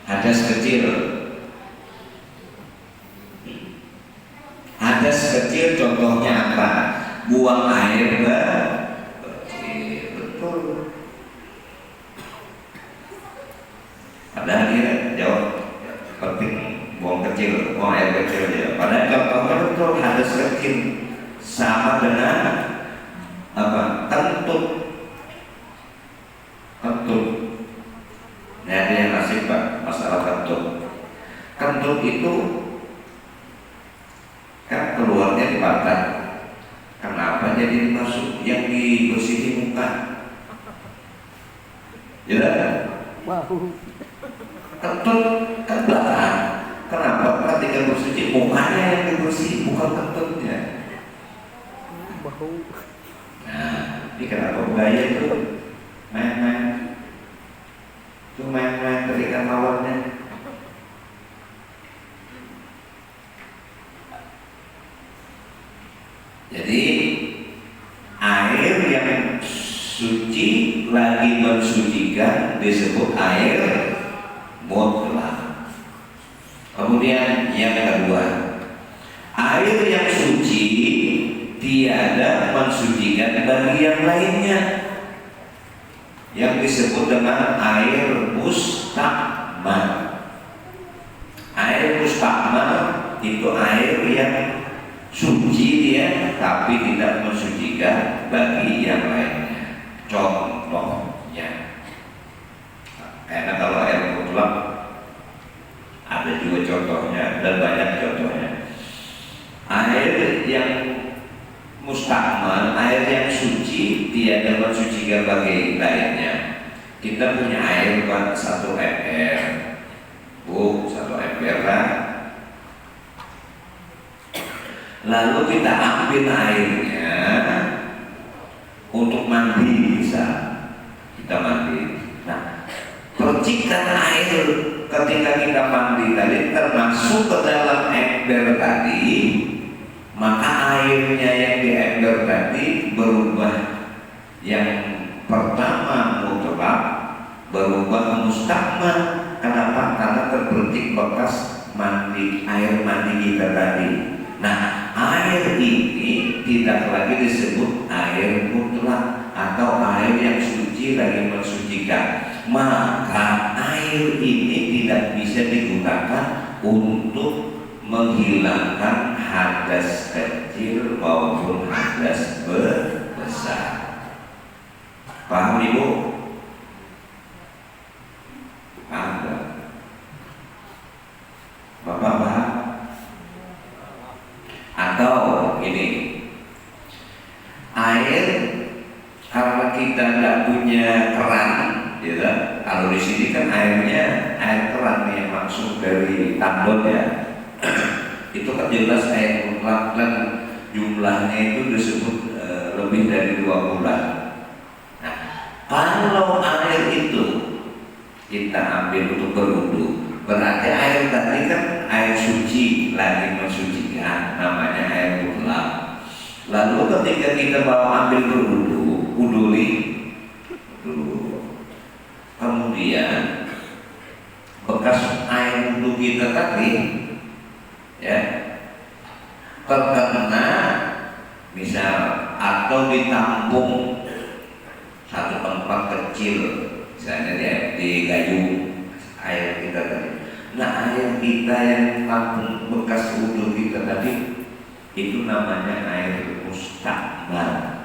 Hadas kecil. Hadas kecil contohnya apa? Buang air kecil, betul. Padahal dia jawab penting, buang kecil, buang air kecil ya. Padahal contohnya betul, hadas kecil sama dengan apa? Kentut. Kentut. Nah, ada yang asik Pak, masalah kentut. Kentut itu kan keluarnya di pantat. Kenapa jadi masuk yang dibersihin muka? Ya kan? Kentut kan belakang. Kenapa ketika bersuci mukanya yang dibersihin, bukan kentutnya? Nah, ini kenapa budaya itu main-main? Itu main-main ketika lawannya. Jadi air yang suci lagi mensucikan disebut air mutlak. Kemudian yang kedua, air yang suci tiada mensucikan bagi yang lainnya, yang disebut dengan air mustakmal. Air mustakmal itu air yang suci dia, tapi tidak mensucikan bagi yang lainnya. Contohnya, karena kalau air mutlak ada juga contohnya dan banyak contohnya. Air yang mustakmal, air yang suci tiada mensucikan bagi lainnya. Kita punya air 1 ember, Bu, 1 ember kan? Lalu kita ambil airnya untuk mandi, bisa kita mandi. Nah, percikan air ketika kita mandi tadi termasuk ke dalam ember tadi, maka airnya yang di ember tadi berubah, yang pertama mutlak berubah mustakmal. Kenapa? Karena terpercik bekas mandi, air mandi kita tadi. Nah, air ini tidak lagi disebut air mutlak atau air yang suci lagi mensucikan. Maka air ini tidak bisa digunakan untuk menghilangkan hadas kecil maupun hadas besar. Paham Ibu? Paham gak? Bapak paham? Atau ini, air karena kita nggak punya keran, ya, kalau di sini kan airnya air keran yang langsung dari tandon ya. Itu kan jelas air mutlak dan jumlahnya itu disebut lebih dari 2 bulan. Nah, kalau air itu kita ambil untuk berwudu, berarti air tadi kan air suci lagi mensucikan, namanya air mutlak. Lalu ketika kita bawa ambil berwudu, wuduli dulu, kemudian bekas air wudu kita tadi ya terkena misal atau ditampung satu tempat kecil, misalnya di gayung air kita tadi. Nah, air kita yang tampung bekas wudu kita tadi itu namanya air mustakmal.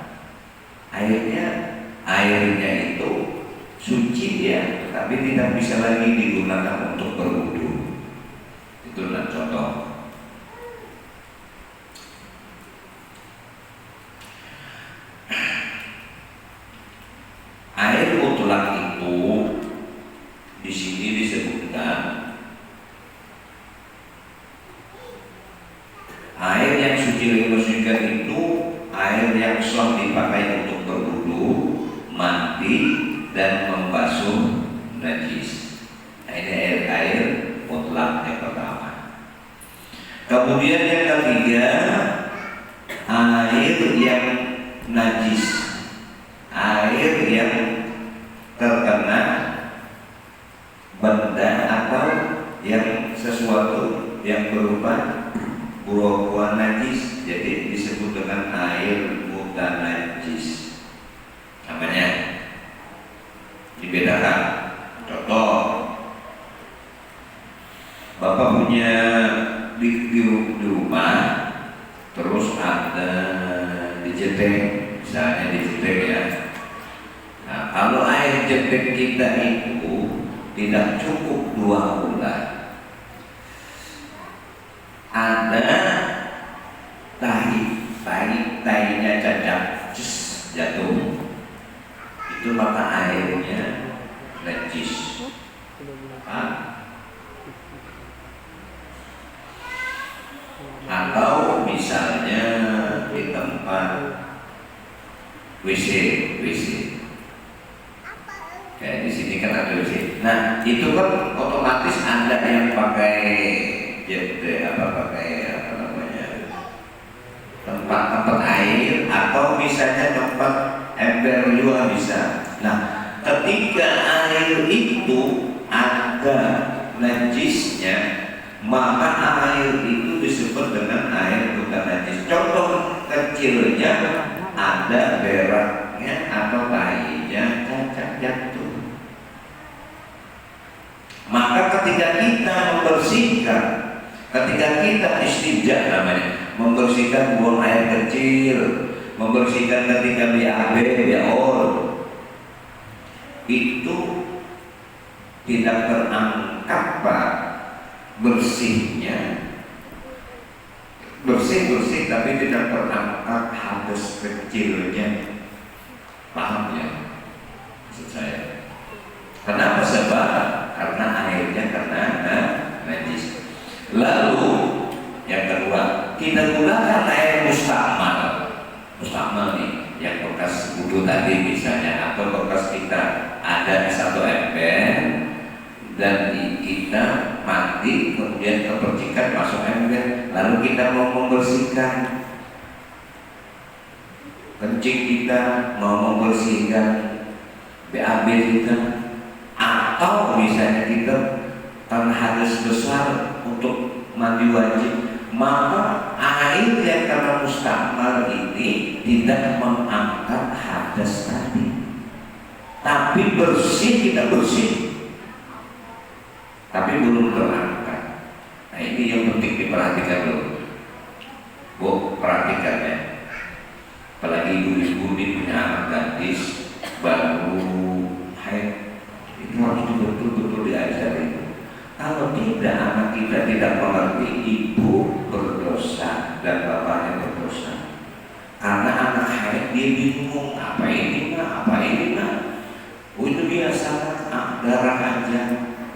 Airnya itu suci ya, tapi tidak bisa lagi digunakan untuk berwudu. Itulah contoh. Air mutlak itu di sini disebutkan air yang suci lagi mensucikan itu air yang sah dipakai untuk berwudu, mandi, dan membasuh najis. Nah, ini air mutlak yang pertama. Kemudian yang ketiga, air yang najis, air yang terkena benda atau yang sesuatu yang berupa buah-buah najis, jadi disebut dengan air mutanajis namanya. Dibedakan. Contoh, Bapak punya di rumah, terus ada dijedeng, misalnya dijedeng ya. Nah, kalau air jedeng kita itu tidak cukup 2 bulan, ada tahinya cacat jatuh, itu maka airnya najis. Atau misalnya di tempat WC, kayak di sini kan ada WC. Nah itu kan otomatis ada yang pakai tempat air, atau misalnya tempat ember juga bisa. Nah ketika air itu ada najisnya, maka air itu disebut dengan air bukan najis. Contoh kecilnya, ada beraknya atau tahinya cacat jatuh, maka ketika kita membersihkan, ketika kita istinja namanya, membersihkan buang air kecil, membersihkan ketika BAB, BAOL, itu tidak terangkat Pak bersihnya, bersih tapi tidak terangkat hadas kecilnya. Paham ya maksud saya? Kenapa? Sebab karena airnya najis. Lalu yang kedua, kita gunakan air mustakmal nih, yang bekas wudhu tadi misalnya, atau bekas kita ada 1 ember dan kita mandi, kemudian kepercikan masuk ember, lalu kita mau membersihkan kencing kita, mau membersihkan BAB kita, atau misalnya kita karena hadas besar untuk mandi wajib, maka air yang karena mustakmal ini tidak mengangkat hadas tadi, tapi bersih, tidak bersih, tapi belum terangkat. Nah ini yang penting diperhatikan dulu, Bu, perhatikan ya. Apalagi ibu-ibu ini punya anak gadis baru haid, itu harus betul-betul diajari. Kalau tidak, anak kita tidak mengerti, ibu berdosa dan bapaknya berdosa. Karena anak haid dia bingung, apa ini nah, oh itu biasa, darah aja.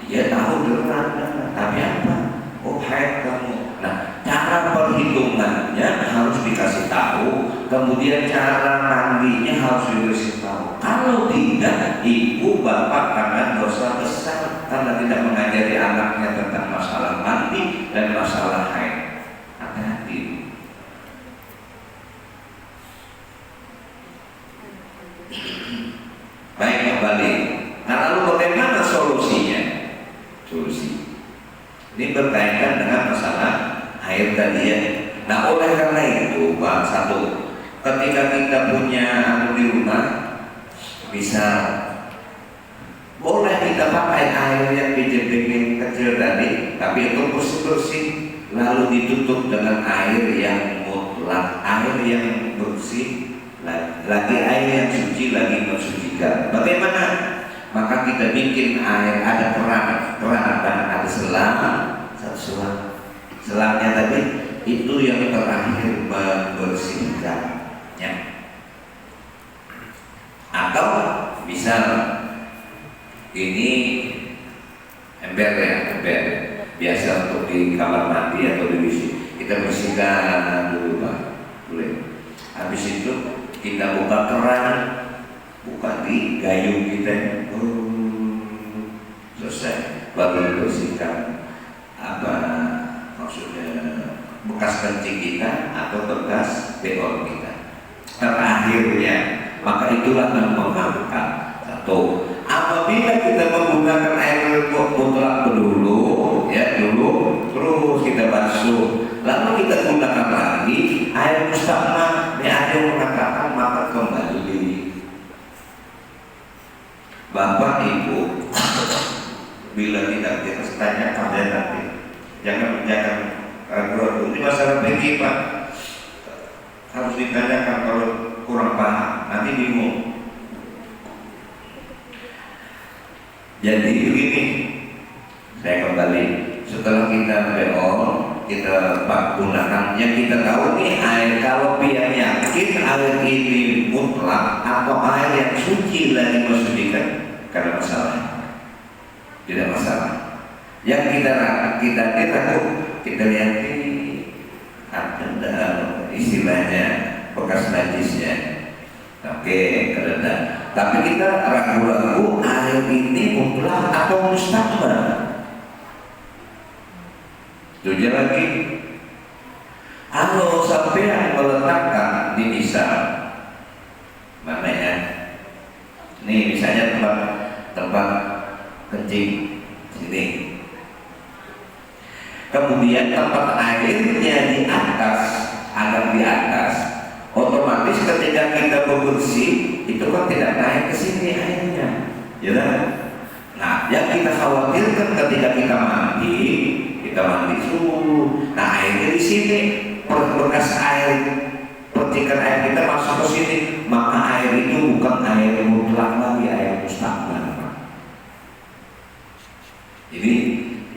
Dia tahu darah, tapi apa? Oh haid kamu. Nah cara perhitungannya harus dikasih tahu, kemudian cara mandinya harus dikasih tahu. Kalau tidak, ibu bapak karena dosa besar karena tidak mengajari anaknya tentang masalah mandi dan masalah haid. Hati-hati. Baik, kembali. Nah lalu bagaimana solusinya? Ini berkaitan dengan masalah air tadi ya. Nah oleh karena itu Pak, satu, ketika kita punya di rumah, bisa boleh kita pakai air yang dijedeng kecil tadi, tapi itu bersih, lalu ditutup dengan air yang mutlak, air yang bersih, lagi air yang suci, lagi mensucikan. Bagaimana? Maka kita bikin air, ada keran dan ada selangnya tadi, itu yang terakhir membersihkan ya. Atau misal ini ember biasa untuk di kamar mandi atau di WC, kita bersihkan dulu Pak, boleh. Habis itu kita buka keran, buka di gayung kita, selesai, baru bersihkan maksudnya bekas kencing kita atau bekas beol kita. Terakhirnya, maka itulah yang mengangkat. Satu, apabila kita menggunakan air mutlak dulu, ya lalu kita gunakan lagi air mustahmah. Ini ada yang mengatakan maka kembali. Bapak Ibu, bila tidak kita tanya pada nanti, jangan ragu-ragu. Ini masalah begini Pak, harus ditanyakan kalau kurang paham, nanti bingung. Jadi begini, saya kembali. Setelah kita beol, kita gunakan yang kita tahu nih air. Kalau biar yakin air ini mutlak atau air yang suci lagi mensucikan, karena masalah, tidak masalah. Yang kita takut, kita lihat ini ada istilahnya bekas najisnya. Oke, kerana. Tapi kita ragu-ragu air ini mutlak atau mustahmah. Tujuh lagi, kalau sampai yang meletakkan di misal, mana ya? Nih misalnya tempat kencing sini. Kemudian tempat airnya di atas, agak di atas, otomatis ketika kita bebersih itu kan tidak naik ke sini airnya, ya kan? Nah, yang kita khawatirkan ketika kita mandi suhu. Nah, airnya di sini, bekas air, percikan air kita masuk ke sini, maka air itu bukan air mutlak lagi, air mustahmah. Ini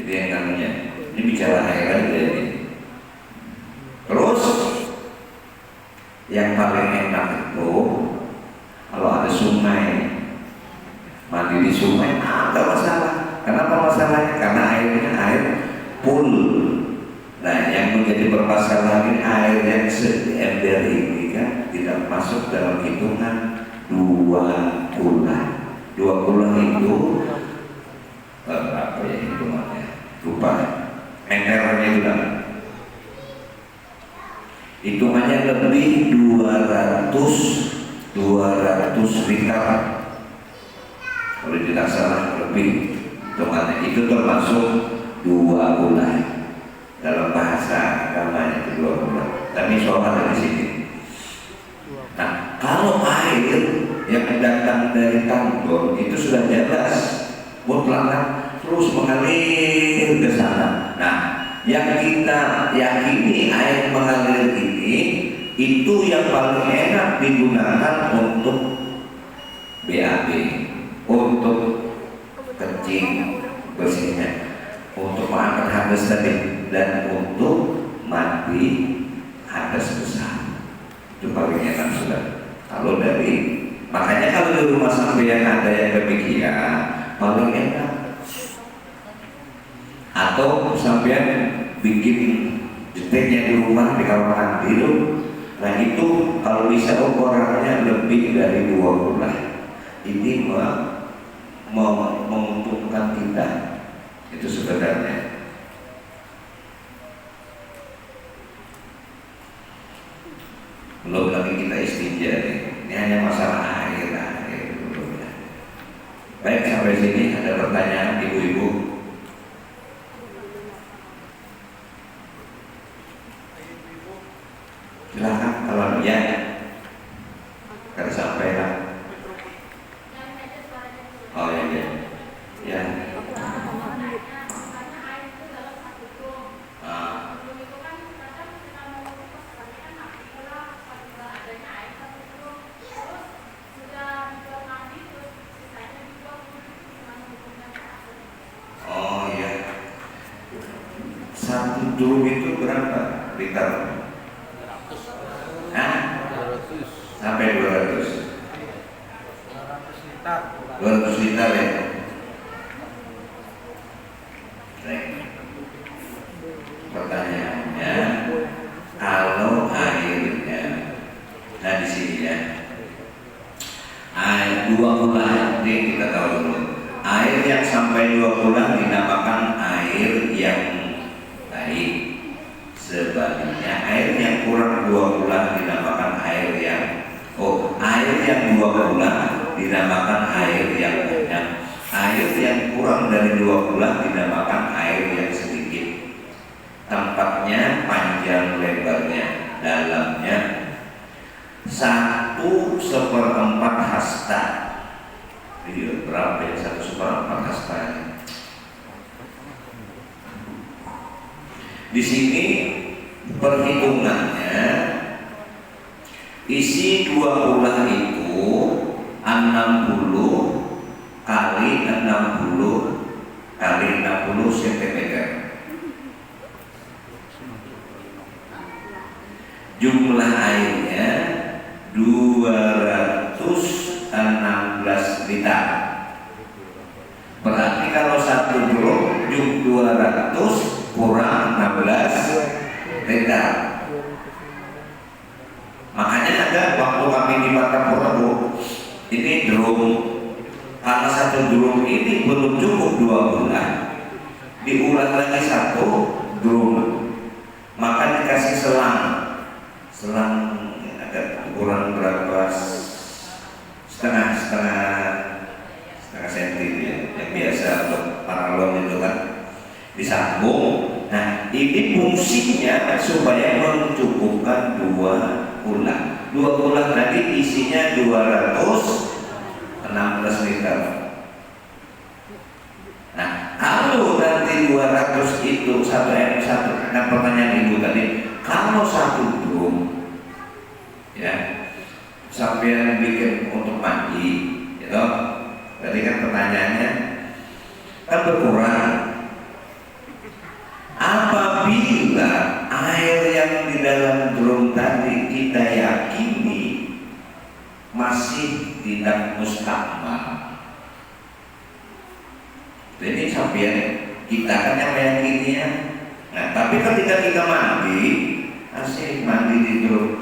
yang namanya. Ini bicara air aja ini. Terus, yang paling enak itu kalau ada sungai, mandi di sungai, ada masalah. Kenapa masalahnya? Karena airnya air pool. Nah, yang menjadi permasalahan air yang se-ember ini kan tidak masuk dalam hitungan 2 bulan. 2 bulan itu apa ya hitungannya? Lupa. Meternya itu kan hitungannya lebih 200 liter. Kalau tidak salah lebih hitungannya itu termasuk 2 bulan. Dalam bahasa agamanya itu 2 bulan. Tapi soal ada di sini. Nah, kalau air yang datang dari tambon itu sudah jelas mutlak terus mengalir ke sana. Nah, yang kita yakini air mengalir ini itu yang paling enak digunakan untuk BAB, untuk kencing bersihnya, untuk mengangkat hadas tadi, dan untuk mandi hadas besar. Itu paling enak sudah. Kalau dari, makanya kalau di rumah sampean ada yang demikian, paling enak. Atau sampean bikin deteknya di rumah di kamar mandi itu, nah itu kalau bisa ukurannya lebih dari 2 bulan. Ini menguntungkan kita. Itu sebenarnya. Belum lagi kita istinja nih. Ini hanya masalah air dulu ya. Baik, sampai sini ada pertanyaan ibu-ibu? Silakan kalau ya. Karena sampai lah. Oh ya ya. Ya. Satu drum itu berapa liter? Sampai 200 liter ya. Baik. Pertanyaannya, kalau airnya, nah di sini ya, air 2 bulan, ini kita tahu dulu. Air yang sampai 2 bulan dinamakan air yang baik. Sebaliknya air yang kurang 2 bulan dinamakan air yang air yang 2 bulan dinamakan air yang banyak. Air yang kurang dari 2 bulan dinamakan air yang sedikit. tempatnya, panjang lebarnya, dalamnya 1/4 hasta. Iya, berapa ya 1/4 hasta? Di sini perhitungannya isi 2 ulah itu 60 kali 60 kali 60 cm. Jumlah airnya 216 liter. Berarti kalau 1 drum 200 kurang 16 liter. Makanya ada waktu kami di Martapura, Bu, ini drum, karena 1 drum ini belum cukup 2 bulan, diulang lagi 1 drum, maka dikasih selang ada ukuran berapa, setengah senti ya, yang biasa untuk paralon itu kan disambung. Nah, ini fungsinya supaya mencukupkan 2 ulang. 2 ulang tadi isinya 216 liter. Nah, kalau nanti 200 itu satu. Nah, pertanyaan ibu tadi, kalau 1 drum ya sampai bikin untuk mandi, gitu. Tadi kan pertanyaannya kan berkurang. Apabila air yang di dalam drum tadi kita yakini masih tidak mustakmal, jadi sampai kita kan yang meyakininya. Nah, tapi ketika kita mandi, asik mandi di drum,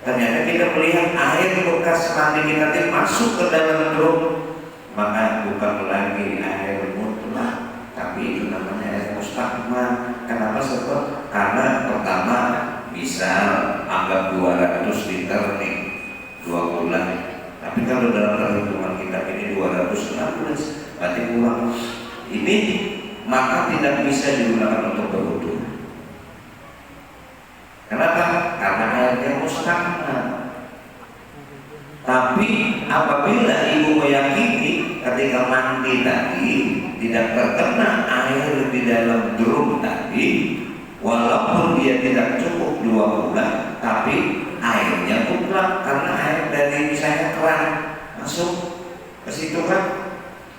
ternyata kita melihat air bekas mandi kita itu masuk ke dalam drum, maka bukan lagi air mutlak, tapi itu namanya air mustakmal. Kenapa sebab? Karena pertama misal anggap 200 liter nih 2 bulan, tapi kalau dalam perhitungan kita ini 216, berarti kurang ini, maka tidak bisa digunakan untuk berwudu. Kenapa? Karena airnya mustakmal. Tapi apabila ibu meyakini ketika mandi tadi tidak terkena air di dalam drum tadi, walaupun dia tidak cukup 2 bulan, tapi airnya mutlak karena air dari misalnya keran masuk ke situ kan,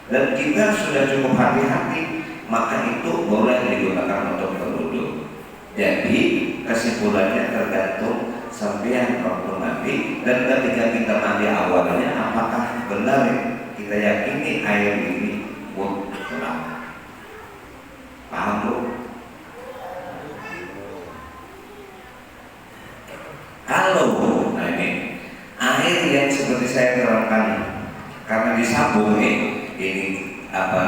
dan kita sudah cukup hati-hati, maka itu boleh digunakan untuk berwudu. Jadi kesimpulannya tergantung sampean waktu mandi, dan ketika kita mandi awalnya apakah benar kita yakini air ini mutlak. Paham, Bu? Kalau nah ini air yang seperti saya terangkan karena disambung ini apa,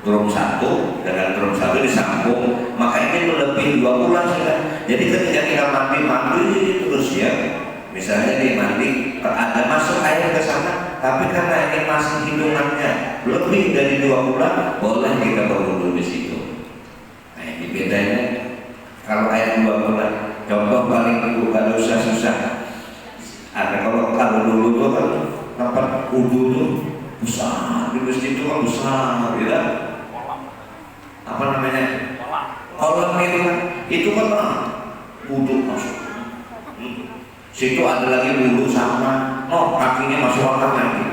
drum 1 dengan drum 1 disambung, maka ini lebih 2 bulan sudah. Jadi ketika kita mandi terus ya, misalnya di mandi ada masuk air ke sana, tapi karena ini masih hitungannya lebih dari 2 bulan, boleh kita berwudu di situ. Nah, ini bedanya. Kalau air 2 bulan, contoh paling bukan susah. Ada kalau dulu tuh kan tempat wudu tuh besar, di masjid itu kan besar, ya. Apa namanya? Kolam itu kan wudu masuk. Situ ada lagi wudu sama, kakinya masuk angkat lagi.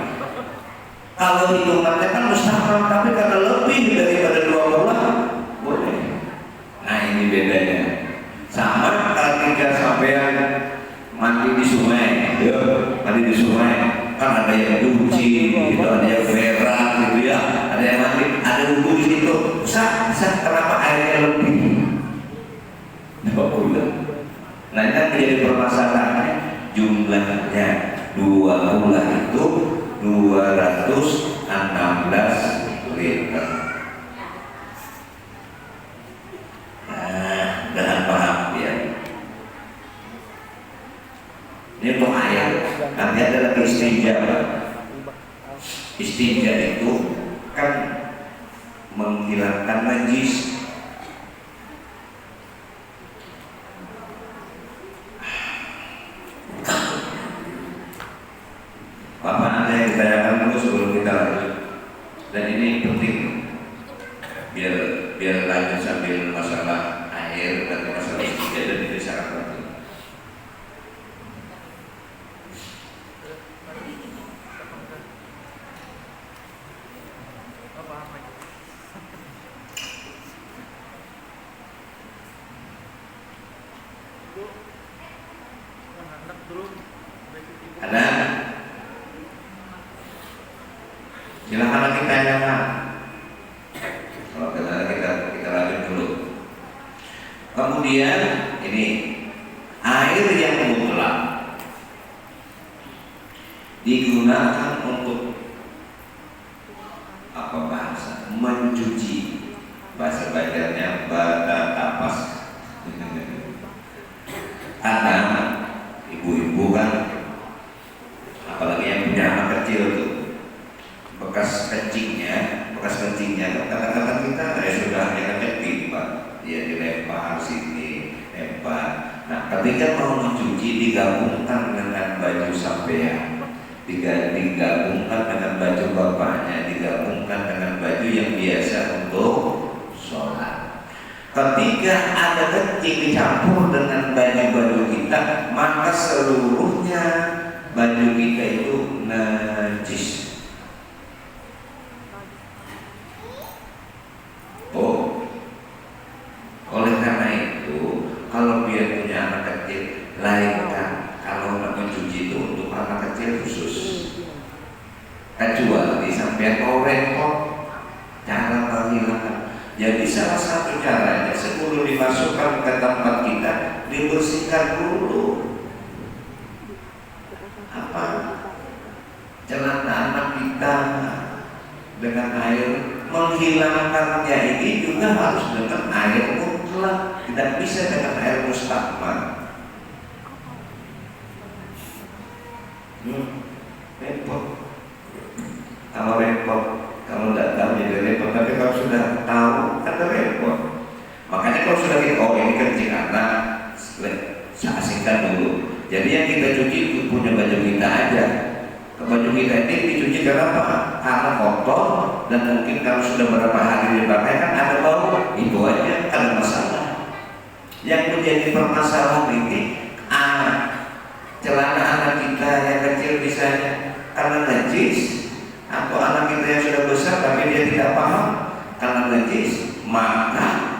Kalau hitungannya kan mustahil, tapi karena lebih daripada 2 bulan, boleh. Nah, ini bedanya. Sama ketika sampean mandi di sungai, mandi di sungai, kan ada yang cuci, gitu, ada yang berak, gitu ya, ada yang mandi, ada wudu di situ. Sah, kenapa airnya lebih? 2 bulan. Nah, ini menjadi permasalahannya, jumlahnya 2 bulan itu 216 liter. Nah, dengan paham ya. Ini untuk air. Nanti ada lagi istinja. Istinja itu kan menghilangkan najis. Dan ini penting biar lanjut sambil masalah air dan masalah istiqadah itu sangat penting. Ada? Silakan lagi tanyakan. Kalau kita lanjut dulu. Kemudian ini air yang mutlak digunakan untuk apa bahasa? Mencuci. Bahasa Banjarnya bata tapas. Ada ibu-ibu kan, apalagi yang punya anak kecil tuh, bekas kencingnya kata-kata kita sudah yang kecil Pak, dia dilempar sini, lempar. Nah, ketika mau mencuci digabungkan dengan baju sampean, digabungkan dengan baju bapaknya, digabungkan dengan baju yang biasa untuk sholat. Ketika ada kencing dicampur dengan baju-baju kita, maka seluruhnya baju kita itu najis. Oh, oleh karena itu, kalau dia punya anak kecil, lainkan kalau nak mencuci itu untuk anak kecil khusus. Kecuali sampai mau repot cara menghilangkan. Jadi salah satu caranya sebelum dimasukkan ke tempat kita dibersihkan dulu apa celana anak kita dengan air. Menghilangkannya ini juga harus dengan air mutlak, tidak bisa dengan air mustakmal. Repot. Kalau repot, kalau tidak tahu jadi repot. Tapi kalau sudah tahu, kan repot. Makanya kalau sudah kita, oh ini kencing anak, saya asingkan dulu. Jadi yang kita cuci punya baju kita aja. Baju kita ini dicuci kenapa? Karena kotor dan mungkin kalau sudah beberapa hari dipakai kan ada bau, itu aja, ada masalah. Yang menjadi permasalahan ini celana anak kita yang kecil misalnya karena najis, atau anak kita yang sudah besar tapi dia tidak paham karena najis, maka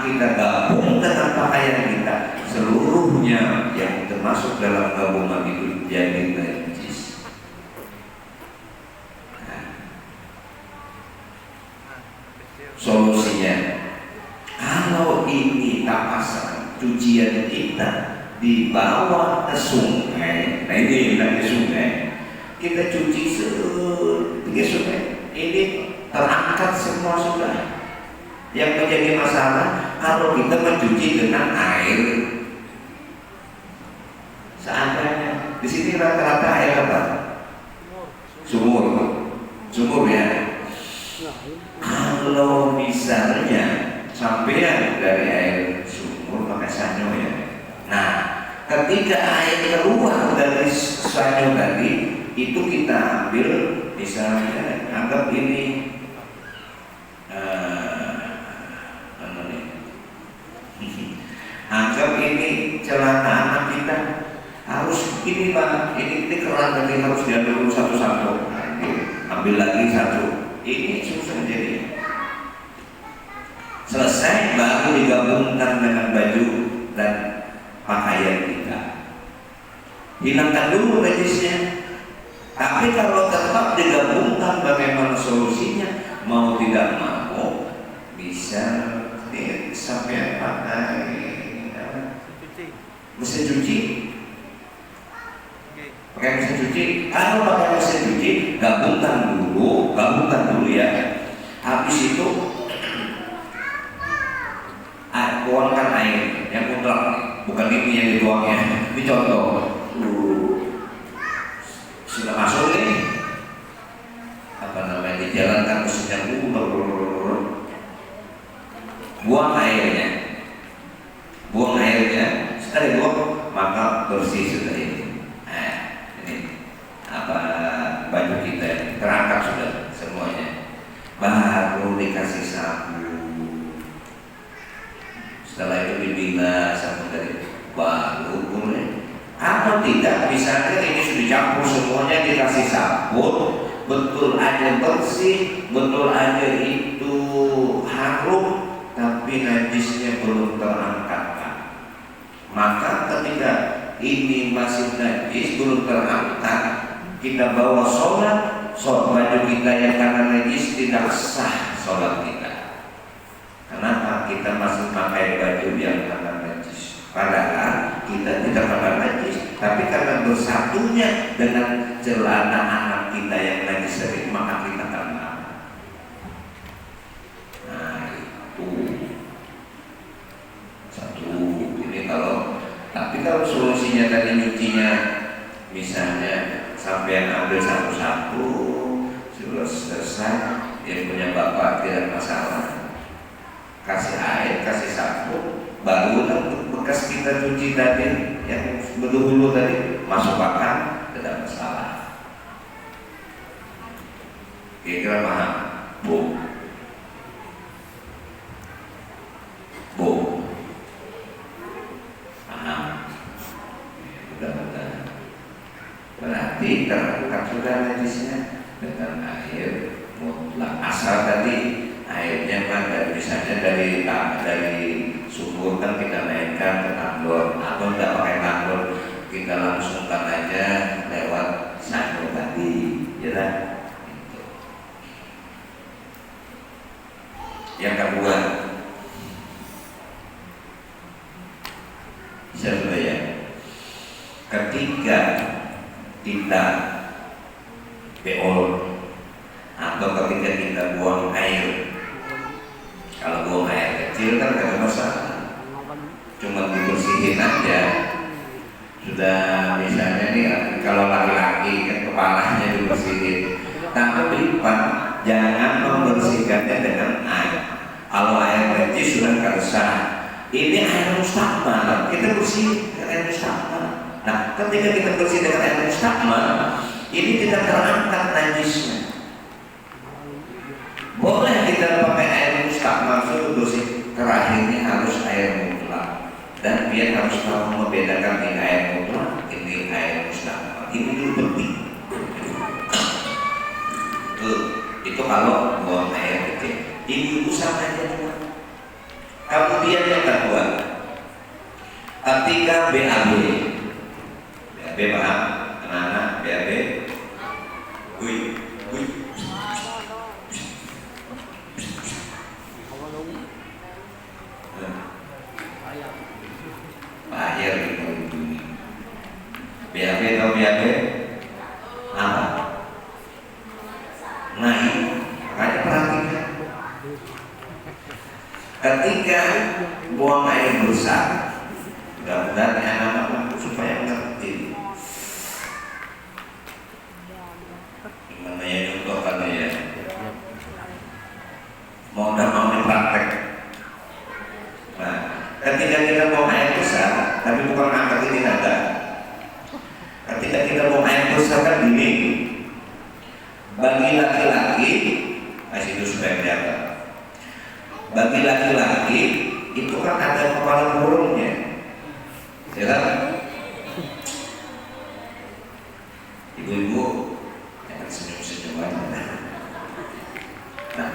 kita gabung dengan pakaian kita, seluruhnya yang termasuk dalam gabungan itu jadi najis. Solusinya, kalau ini tapasan cucian kita dibawa ke sungai, nah ini ke sungai, kita cuci ke sungai, ini terangkat semua sudah. Yang menjadi masalah kalau kita mencuci dengan air. Seandainya di sini rata-rata air apa? Sumur ya. Kalau misalnya sampean dari air sumur pakai sanyo ya. Nah, ketika air keluar dari sanyo tadi, itu kita ambil, misalnya anggap ini anggap ini celana anak kita, harus ini Pak, ini keran tadi harus diambil dulu satu-satu. Nah, ambil lagi satu. Ini susah jadi. Selesai baru digabungkan dengan baju dan pakaian kita. Hilangkan dulu najisnya. Tapi kalau tetap digabungkan, bagaimana solusinya? Mau tidak mau bisa sampai pakai mesin cuci. Pakai mesin cuci. Kalau pakai mesin cuci, gabungkan dulu ya. Habis itu tuangkan air yang mutlak, bukan ini yang dituangnya. Ini contoh. Sudah masuk nih, dijalankan mesinnya, buang airnya. Setelah dibuang, maka bersih sudah ini. Nah, ini baju kita terangkat sudah semuanya. dikasih sabun, setelah itu dibilas sabun dari baru boleh. Atau tidak, misalnya ini sudah dicampur semuanya dikasih sabun, betul aja bersih, betul aja itu harum, tapi najisnya belum terangkat. Maka ketika ini masih najis belum terangkat, kita bawa sholat baju kita yang karena najis tidak sah sholat kita. Kenapa? Kita masih pakai baju yang karena najis. Padahal kita tidak karena najis, tapi karena bersatunya dengan celana anak kita yang najis tadi, maka kita kena. Nah itu satu. Ini tapi kalau solusinya tadi nyucinya, misalnya sampai yang ambil satu-satu sudah selesai, yang punya bapak tidak masalah, kasih air, kasih sabun, baru bekas kita cuci tadi yang berdulu tadi masuk makan, tidak masalah. Kira-kira paham? Bu paham? Mudah-mudahan. Berarti terangkat sudah najisnya dengan air mutlak, asal tadi airnya mana, misalnya dari sumur kan kita naikkan ke tandon, atau tidak pakai tandon, kita langsungkan aja lewat sangkut tadi, ya kan? Gitu. Yang kedua, sudah ya, ketika kita beol atau ketika kita buang air, kalau buang air kecil kan gak ada masalah, cuma dibersihin aja. Sudah misalnya nih, kalau laki-laki kan kepalanya dibersihin, tapi Pak jangan membersihkannya dengan air. Kalau air kecil sudah gak sah, ini air mustakmal, kita bersih dengan air mustakmal. Nah, ketika kita bersih dengan air mustakmal, ini tidak terangkat najisnya. Boleh kita pakai air mustakmal sudah bersih, terakhirnya harus air mutlak. Dan dia harus tahu membedakan ini air mutlak, ini air mustakmal. Ini dulu penting. Itu kalau buang air kecil. Ini usaha aja tuh. Kemudian yang kedua, ketika BAB paham? Anak-anak BAB, lahir di dunia. BAB atau BAB apa? Nah ini makanya perhatikan, ketika buang air besar, mudah-mudahan anak-anak supaya ngerti gimana ya contohkannya ya, mau praktek. Nah, ketika kita buang air besar, tapi bukan angkat ini ada. Ketika kita buang air besar kan gini, bagi laki-laki, masih itu supaya kelihatan. Bagi laki-laki itu kan ada kepala burungnya, ya kan? Ibu-ibu jangan senyum-senyum aja. Nah,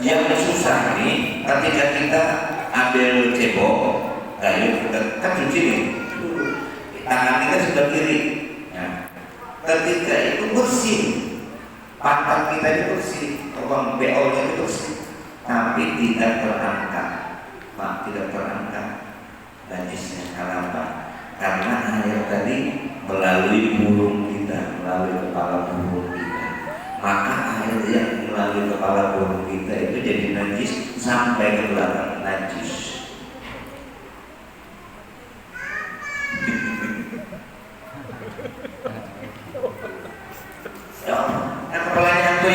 yang susah nih ketika kita ambil cebok, kayu kan cuci nih, tangan kita sudah kiri. Nah, ketika itu bersih, pantat kita itu bersih, ruang BO-nya itu bersih, tapi tidak terangkat, Pak, tidak terangkat najisnya. Kenapa? Karena air tadi melalui burung kita, melalui kepala burung kita. Maka air yang melalui kepala burung kita itu jadi najis sampai ke belakang najis. Yang kepalanya tuh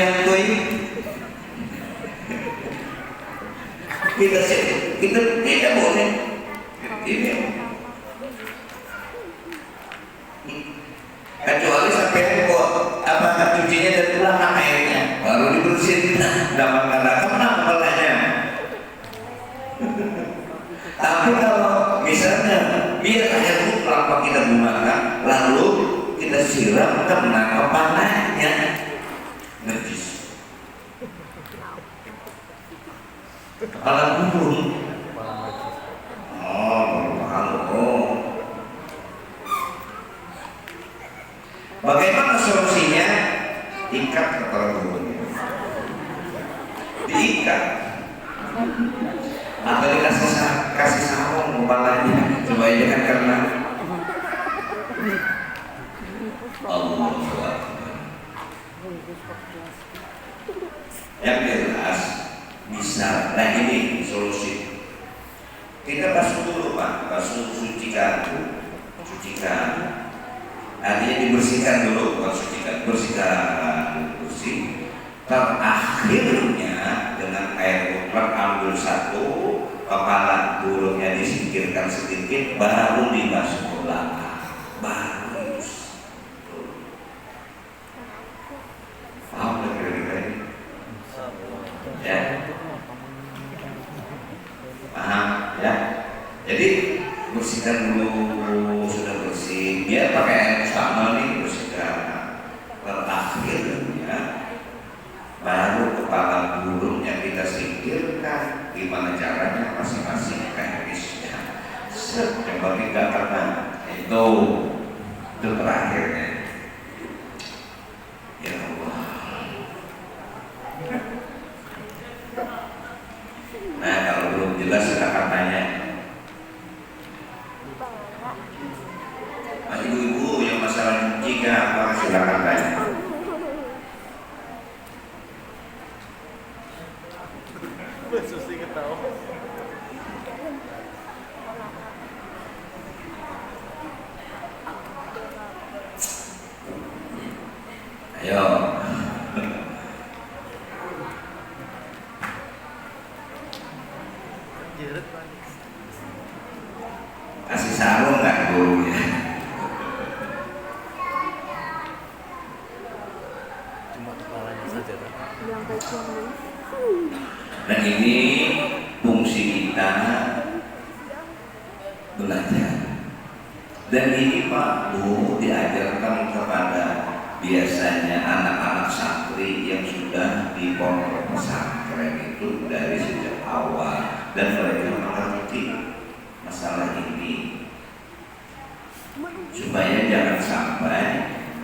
kita tidak boleh ini, kecuali sampai cucinya dari belakang airnya baru dibersihin. Dapat katakan kenapa kepalanya Tapi kalau misalnya biar air mutlak kita gunakan, lalu kita siram kena kepalanya, najis. Kepala burung. Bagaimana solusinya? Ikat kepala burungnya, diikat atau kasih sarung kepalanya supaya jangan kena. Allah. Yang jelas bisa. Nah ini solusi. Kita basuh dulu Pak, basuh sucikan, artinya dibersihkan dulu, bukan sucikan, bersihkan, bersih. Terakhirnya dengan air mutlak ambil satu, kepala burungnya disingkirkan sedikit, baru dibasuh ke belakang, baru. Paham kira-kira ini? Ya. Paham ya? Jadi bersihkan dulu, sudah bersih, biar pakai air musta'mal nih bersihkan. Terakhirnya baru kepala burungnya kita singkirkan. Gimana caranya? Masing-masing teknisnya. Yang penting gak kena. Itu terakhirnya. Ya Allah. Nah kalau belum jelas silakan tanya. Ibu-ibu yang masalah jika apa silakan tanya. Susi ketawa. Ayo. Kasih sarung nggak gurunya? Cuma kepalanya saja. Dan ini fungsi kita belajar. Dan ini Pak Bu diajarkan kepada biasanya anak-anak santri yang sudah di pondok pesantren itu dari sejak awal, dan mereka mengerti masalah ini supaya jangan sampai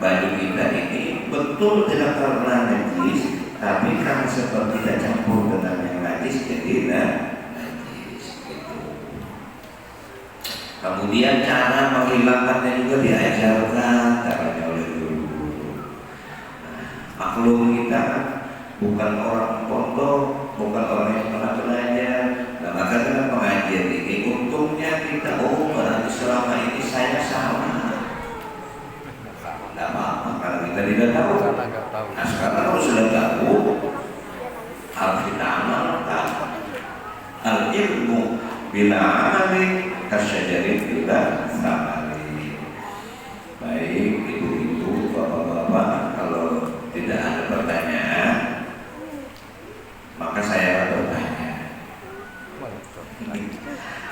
baju kita ini betul tidak karena najis, tapi karena seperti tidak campur dengan yang najis jadi najis gitu. Kemudian cara menghilangkannya juga diajarkan caranya oleh guru. Maklum kita bukan orang pondok, bukan orang yang pernah belajar. Nah maka dengan pengajian ini untungnya kita berarti selama ini saya salah. Tidak apa-apa karena kita tidak tahu. Nah sekarang kalau sudah tahu, harus kita amalkan. Al-ilmu bila amali kasyajarin bila samari. Baik ibu-ibu, bapak-bapak, kalau tidak ada pertanyaan, maka saya akan bertanya.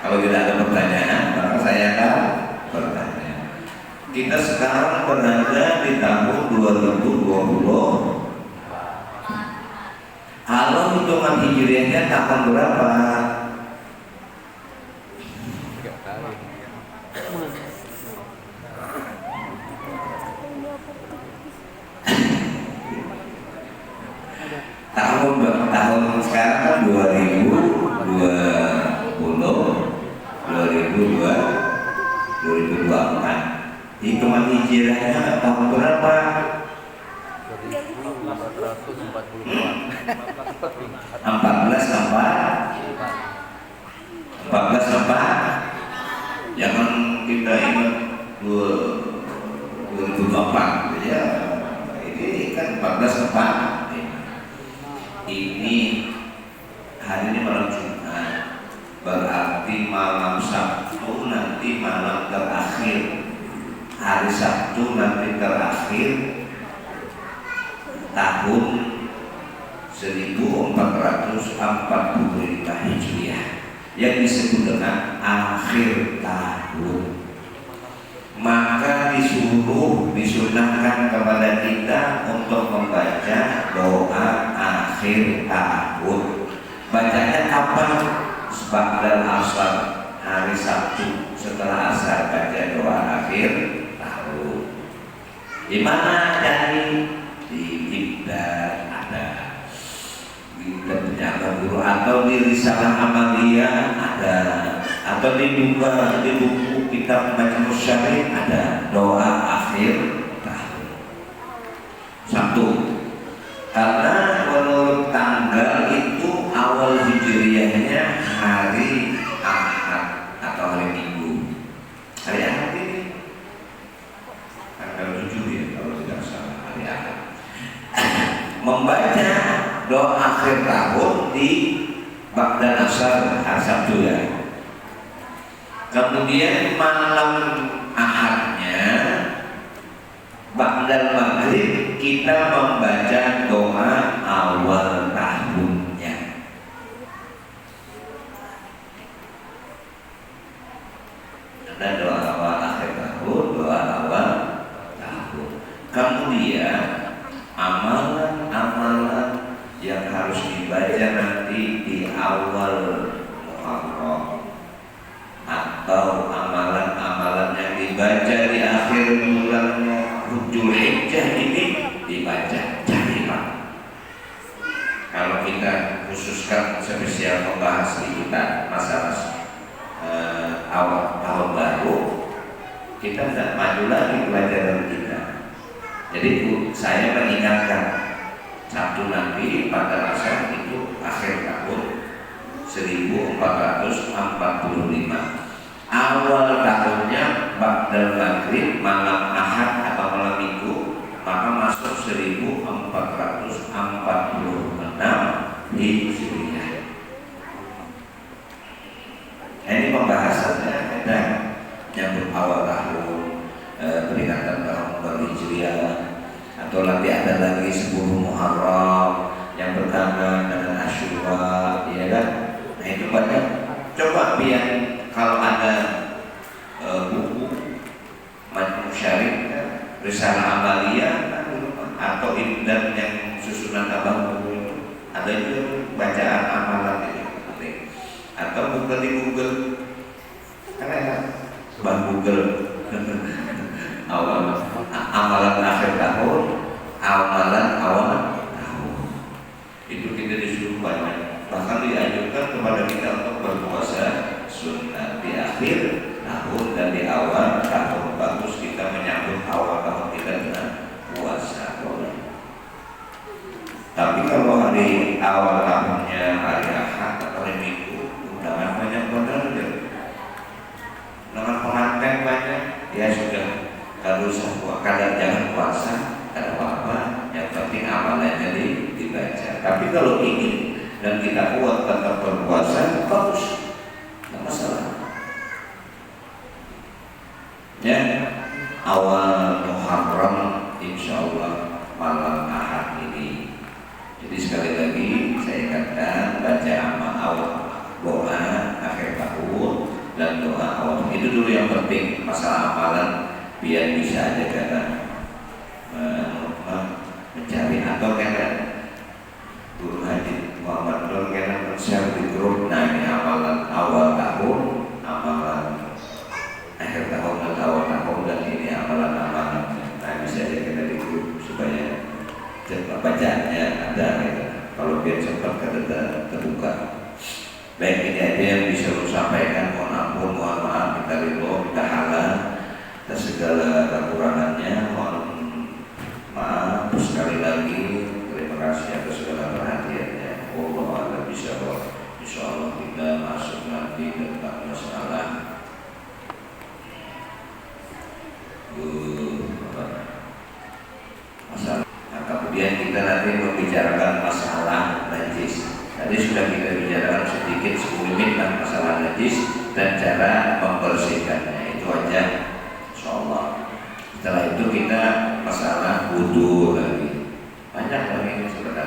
Kalau tidak ada pertanyaan, maka saya akan bertanya. Kita sekarang berada di tahun 2020. Kalau hitungan hijriahnya tahun berapa? Tahun sekarang kan 2024. Hitungan hijriahnya tahun berapa? 14 jangan kita ingat 2024 ya, ini kan 14 ini hari ini malam Jumat, berarti malam Sabtu nanti malam terakhir, hari Sabtu nanti terakhir tahun 1445 Hijriah, yang disebut dengan akhir tahun. Maka disunahkan kepada kita untuk membaca doa akhir tahun. Bacanya kapan? Ba'dal asar, hari Sabtu setelah asar baca doa akhir tahun. Di mana dari? Di Ibda ada, di Ibda Guru atau di Risalah Amaliyah ada, atau di buku kitab Majmu' Syarih ada doa akhir tahun Sabtu. Karena menurut tanggal itu awal hijriyahnya hari Ahad atau hari Minggu. Hari Ahad ini tanggal 7 ya kalau tidak salah, hari Ahad. Membaca doa akhir tahun di Ba'dal Asar hari Sabtu ya. Kemudian malam Ahadnya Ba'dal Maghrib kita membaca doa awal tahunnya. Ada doa awal akhir tahun, doa awal tahun. Kemudian amalan-amalan yang harus dibaca nanti di awal Muharram, atau amalan-amalan yang dibaca di akhir bulannya Dzulhijjah ini dibaca jahillah. Kalau kita khususkan spesial membahas di kita masalah awal tahun baru, kita tidak maju lagi pelajaran kita. Jadi saya mengingatkan Sabtu nanti pada asar itu akhir tahun 1445. Awal tahunnya Ba'dal Maghrib, malam Ahad atau malam Minggu, maka masuk 1446 Hijriah. Ini pembahasannya ada nyambut awal tahun, peringatan tahun baru Hijriah, atau nanti ada lagi 10 Muharram yang berkaitan dengan Asyura, ya kan? Nah itu banyak. Coba biar kalau ada buku Majmu' Syarih, Risalah Amaliyah atau Ibdan yang susunan abang itu ada juga bacaan amalan itu, atau Google di Google, karena bang Google awal amalan akhir tahun, amalan awal tahun itu kita disuruh banyak. Bahkan dianjurkan kepada kita untuk berpuasa sunnah di akhir tahun dan di awal tahun. Bagus kita menyambut awal tahun kita dengan puasa. Tapi kalau hari awal tahunnya hari Ahad atau hari Minggu, undangan banyak banget, undangan pengantin banyak, ya sudah. Kalau kadang jangan puasa, ada apa-apa, yang penting amalannya dibaca. Tapi kalau ini dan kita kuat tetap berpuasa, bagus, tidak masalah. Ya, awal Muharram insya Allah malam Ahad ini. Jadi sekali lagi saya ingatkan, baca awal doa akhir tahun dan doa awal itu dulu yang penting. Masalah amalan biar bisa aja karena mencari atau karena Guru Haji Muhammad Nur karena men-share di grup. Nah ini amalan awal tahun, amalan akhir tahun dan awal tahun, dan ini amalan-amalan. Nah bisa aja kita di grup supaya bacaannya ada gitu. Kalau biar cepat terbuka. Baik, ini aja yang bisa saya sampaikan. Mohon ampun, mohon maaf, kita ridho, kita halal atas segala kekurangannya. Mohon maaf sekali lagi. Terima kasih atas segala perhatiannya. Wallahu a'lam bishawab. Insyaallah kita masuk nanti tentang masalah masalah. Nah, kemudian kita nanti membicarakan masalah najis. Tadi sudah kita bicarakan sedikit 10 menit tentang masalah najis dan cara membersihkannya. Itu aja, insyaallah. Setelah itu kita masalah wudu lagi. Banyak lagi sebenarnya.